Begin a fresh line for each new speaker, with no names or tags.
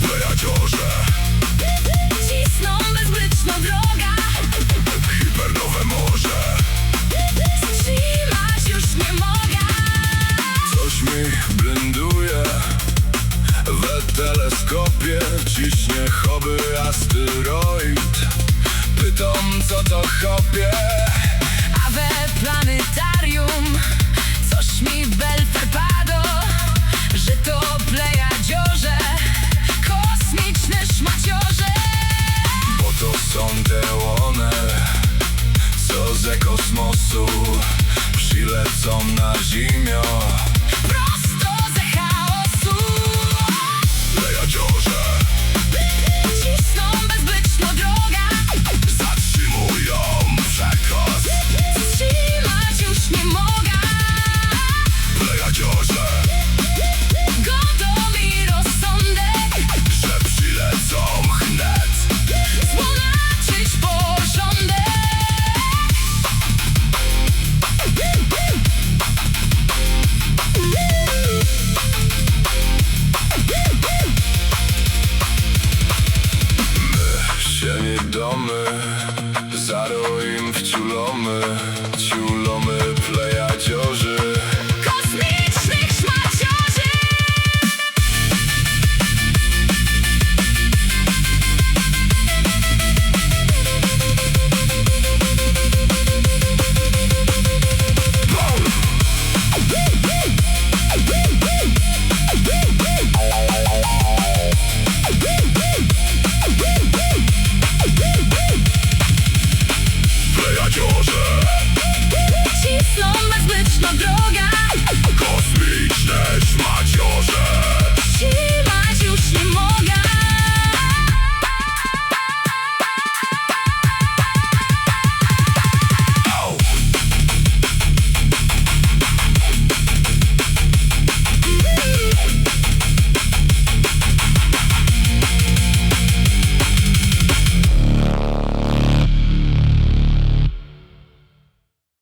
Plejadziorze
cisną bezbryczną droga,
hipernowe morze.
zatrzymać już nie mogę.
Coś mi blenduje w teleskopie, ciśnie hobby asteroid. Pytam, co to chopie.
A we planetarium coś mi belfer padło, że to plejadziorze, kosmiczne szmaciorze.
Bo to są te łone, co ze kosmosu przylecą na ziemię.
Prosto ze chaosu
Plejadziorze
cisną bezbryczną droga,
zatrzymują przekaz.
zatrzymać już nie mogę.
Plejadziorze,
Gotowi rozsądek,
że przylecą wnet.
złonaczyć porządek.
Sienie domy, zaro im wciulomy, ciulomy plejadziorzy.
Kosmicznych szmaciorzy.
Plejadziorze
Cisną bezbryczną drogą,